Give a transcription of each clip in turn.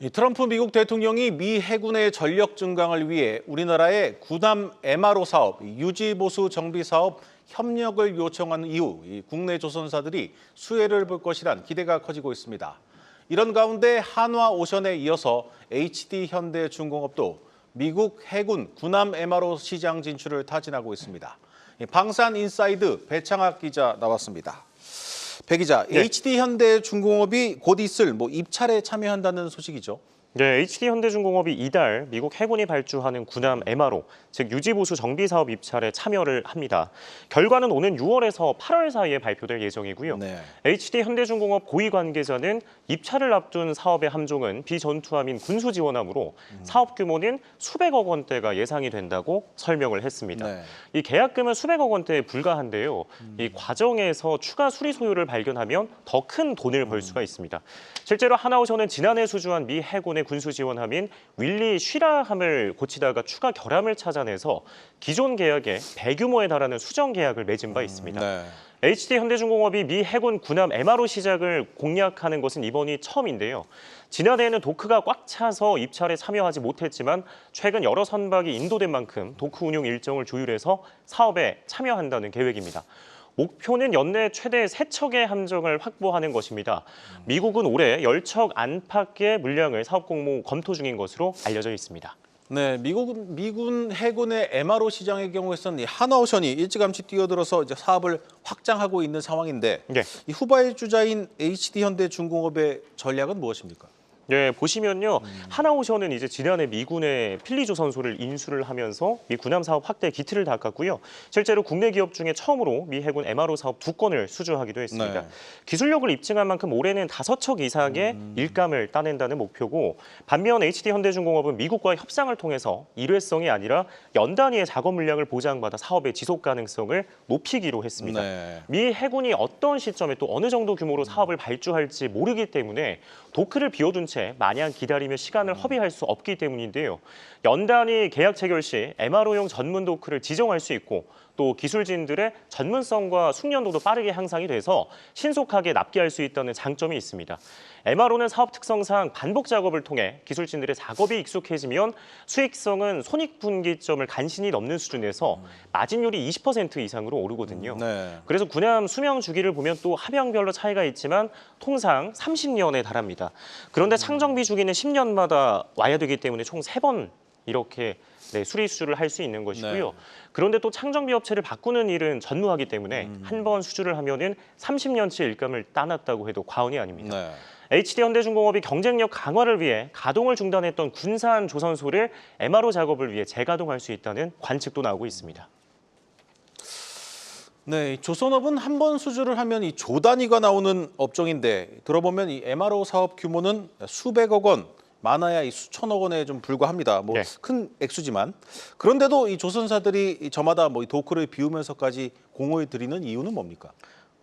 트럼프 미국 대통령이 미 해군의 전력 증강을 위해 우리나라의 구남 MRO 사업, 유지보수 정비 사업 협력을 요청한 이후 국내 조선사들이 수혜를 볼 것이란 기대가 커지고 있습니다. 이런 가운데 한화오션에 이어서 HD현대중공업도 미국 해군 구남 MRO 시장 진출을 타진하고 있습니다. 방산인사이드 배창학 기자 나왔습니다. 배 기자, 네. HD현대중공업이 곧 있을 입찰에 참여한다는 소식이죠. 네, HD현대중공업이 이달 미국 해군이 발주하는 구남 MRO, 즉 유지보수 정비 사업 입찰에 참여를 합니다. 결과는 오는 6월에서 8월 사이에 발표될 예정이고요. 네. HD현대중공업 고위 관계자는 입찰을 앞둔 사업의 함종은 비전투함인 군수지원함으로 사업 규모는 수백억 원대가 예상이 된다고 설명을 했습니다. 네. 이 계약금은 수백억 원대에 불과한데요. 이 과정에서 추가 수리 소요를 발견하면 더 큰 돈을 벌 수가 있습니다. 실제로 하나오션은 지난해 수주한 미 해군의 군수 지원함인 윌리 쉬라함을 고치다가 추가 결함을 찾아내서 기존 계약의 대규모에 달하는 수정 계약을 맺은 바 있습니다. 네. HD현대중공업이 미 해군 군함 MRO 시작을 공략하는 것은 이번이 처음인데요. 지난해에는 도크가 꽉 차서 입찰에 참여하지 못했지만 최근 여러 선박이 인도된 만큼 도크 운용 일정을 조율해서 사업에 참여한다는 계획입니다. 목표는 연내 최대 3척의 함정을 확보하는 것입니다. 미국은 올해 10척 안팎의 물량을 사업 공모 검토 중인 것으로 알려져 있습니다. 네, 미군 해군의 MRO 시장의 경우에서는 한화오션이 일찌감치 뛰어들어서 이제 사업을 확장하고 있는 상황인데 네. 이 후발 주자인 HD현대중공업의 전략은 무엇입니까? 네, 보시면요. 하나오션은 이제 지난해 미군의 필리조선소를 인수를 하면서 미 군함 사업 확대에 기틀을 닦았고요. 실제로 국내 기업 중에 처음으로 미 해군 MRO 사업 2건을 수주하기도 했습니다. 네. 기술력을 입증한 만큼 올해는 5척 이상의 일감을 따낸다는 목표고, 반면 HD현대중공업은 미국과의 협상을 통해서 일회성이 아니라 연 단위의 작업 물량을 보장받아 사업의 지속 가능성을 높이기로 했습니다. 네. 미 해군이 어떤 시점에 또 어느 정도 규모로 사업을 발주할지 모르기 때문에 도크를 비워둔 채 마냥 기다리며 시간을 허비할 수 없기 때문인데요. 연 단위 계약 체결 시 MRO용 전문 도크를 지정할 수 있고 또 기술진들의 전문성과 숙련도도 빠르게 향상이 돼서 신속하게 납기할 수 있다는 장점이 있습니다. MRO는 사업 특성상 반복 작업을 통해 기술진들의 작업이 익숙해지면 수익성은 손익분기점을 간신히 넘는 수준에서 마진율이 20% 이상으로 오르거든요. 네. 그래서 군함 수명 주기를 보면 또 함형별로 차이가 있지만 통상 30년에 달합니다. 그런데 창정비 주기는 10년마다 와야 되기 때문에 총 3번 이렇게 수리 수주를 할 수 있는 것이고요. 네. 그런데 또 창정비 업체를 바꾸는 일은 전무하기 때문에 한 번 수주를 하면은 30년치 일감을 따놨다고 해도 과언이 아닙니다. 네. HD현대중공업이 경쟁력 강화를 위해 가동을 중단했던 군산 조선소를 MRO 작업을 위해 재가동할 수 있다는 관측도 나오고 있습니다. 네, 조선업은 한 번 수주를 하면 이 조 단위가 나오는 업종인데 들어보면 이 MRO 사업 규모는 수백억 원, 많아야 이 수천억 원에 좀 불과합니다. 네. 큰 액수지만 그런데도 이 조선사들이 저마다 이 도크를 비우면서까지 공을 들이는 이유는 뭡니까?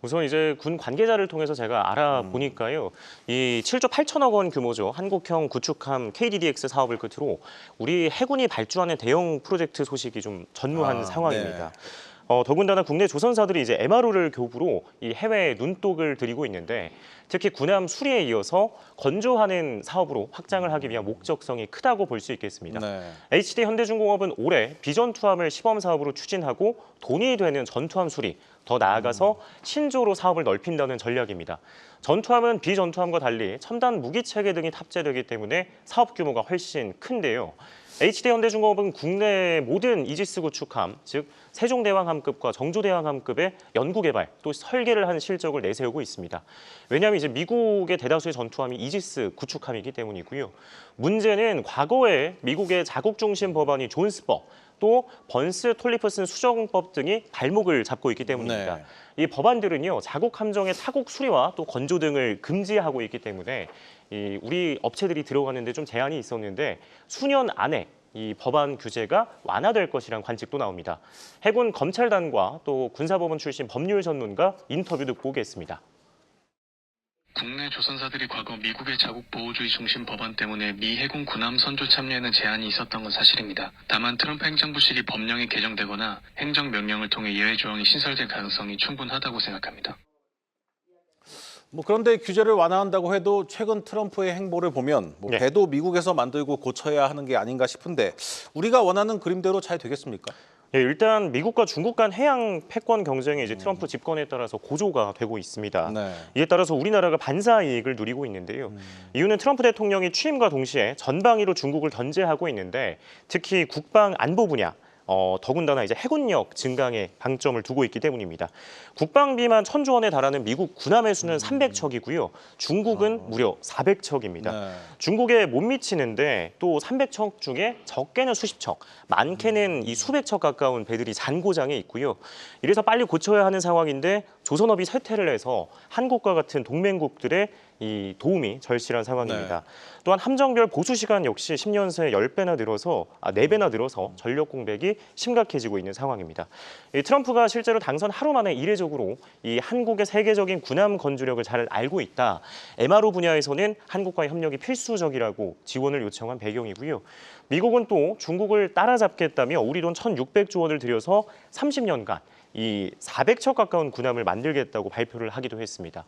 우선 이제 군 관계자를 통해서 제가 알아보니까요. 이 7조 8천억 원 규모죠. 한국형 구축함 KDDX 사업을 끝으로 우리 해군이 발주하는 대형 프로젝트 소식이 좀 전무한 상황입니다. 더군다나 국내 조선사들이 이제 MRO를 교부로 이 해외에 눈독을 들이고 있는데 특히 군함 수리에 이어서 건조하는 사업으로 확장을 하기 위한 목적성이 크다고 볼 수 있겠습니다. 네. HD현대중공업은 올해 비전투함을 시범 사업으로 추진하고 돈이 되는 전투함 수리, 더 나아가서 신조로 사업을 넓힌다는 전략입니다. 전투함은 비전투함과 달리 첨단 무기 체계 등이 탑재되기 때문에 사업 규모가 훨씬 큰데요. HD현대중공업은 국내 모든 이지스 구축함, 즉 세종대왕함급과 정조대왕함급의 연구개발 또 설계를 한 실적을 내세우고 있습니다. 왜냐하면 이제 미국의 대다수의 전투함이 이지스 구축함이기 때문이고요. 문제는 과거에 미국의 자국 중심 법안이 존스법, 또 번스 톨리퍼슨 수정법 등이 발목을 잡고 있기 때문입니다. 네. 이 법안들은요, 자국 함정의 타국 수리와 또 건조 등을 금지하고 있기 때문에 우리 업체들이 들어가는데 좀 제한이 있었는데 수년 안에 이 법안 규제가 완화될 것이란 관측도 나옵니다. 해군 검찰단과 또 군사법원 출신 법률 전문가 인터뷰 듣고 오겠습니다. 국내 조선사들이 과거 미국의 자국 보호주의 중심 법안 때문에 미 해군 군함 선조 참여에는 제한이 있었던 건 사실입니다. 다만 트럼프 행정부식이 법령이 개정되거나 행정명령을 통해 예외 조항이 신설될 가능성이 충분하다고 생각합니다. 그런데 규제를 완화한다고 해도 최근 트럼프의 행보를 보면 네. 배도 미국에서 만들고 고쳐야 하는 게 아닌가 싶은데 우리가 원하는 그림대로 잘 되겠습니까? 예, 일단 미국과 중국 간 해양 패권 경쟁이 이제 트럼프 집권에 따라서 고조가 되고 있습니다. 네. 이에 따라서 우리나라가 반사 이익을 누리고 있는데요. 이유는 트럼프 대통령이 취임과 동시에 전방위로 중국을 견제하고 있는데 특히 국방 안보 분야 더군다나 이제 해군력 증강에 방점을 두고 있기 때문입니다. 국방비만 1,000조 원에 달하는 미국 군함의 수는 300척이고요. 중국은 무려 400척입니다. 네. 중국에 못 미치는데 또 300척 중에 적게는 수십 척, 많게는 이 수백 척 가까운 배들이 잔고장에 있고요. 이래서 빨리 고쳐야 하는 상황인데 조선업이 쇠퇴를 해서 한국과 같은 동맹국들의 이 도움이 절실한 상황입니다. 또한 함정별 보수 시간 역시 10년 새 10배나 늘어서 4배나 늘어서 전력 공백이 심각해지고 있는 상황입니다. 이 트럼프가 실제로 당선 하루 만에 이례적으로 이 한국의 세계적인 군함 건조력을 잘 알고 있다. MRO 분야에서는 한국과의 협력이 필수적이라고 지원을 요청한 배경이고요. 미국은 또 중국을 따라잡겠다며 우리 돈 1,600조 원을 들여서 30년간 이 400척 가까운 군함을 만들겠다고 발표를 하기도 했습니다.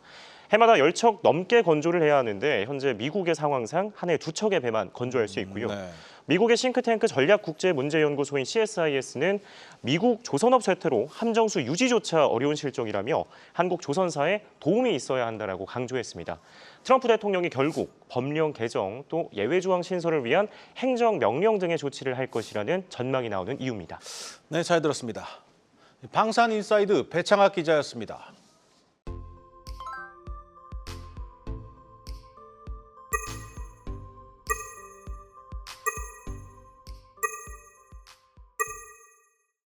해마다 10척 넘게 건조를 해야 하는데 현재 미국의 상황상 한 해 2척의 배만 건조할 수 있고요. 네. 미국의 싱크탱크 전략국제문제연구소인 CSIS는 미국 조선업 쇠퇴로 함정수 유지조차 어려운 실정이라며 한국 조선사에 도움이 있어야 한다라고 강조했습니다. 트럼프 대통령이 결국 법령 개정 또 예외 조항 신설을 위한 행정 명령 등의 조치를 할 것이라는 전망이 나오는 이유입니다. 네, 잘 들었습니다. 방산인사이드 배창학 기자였습니다.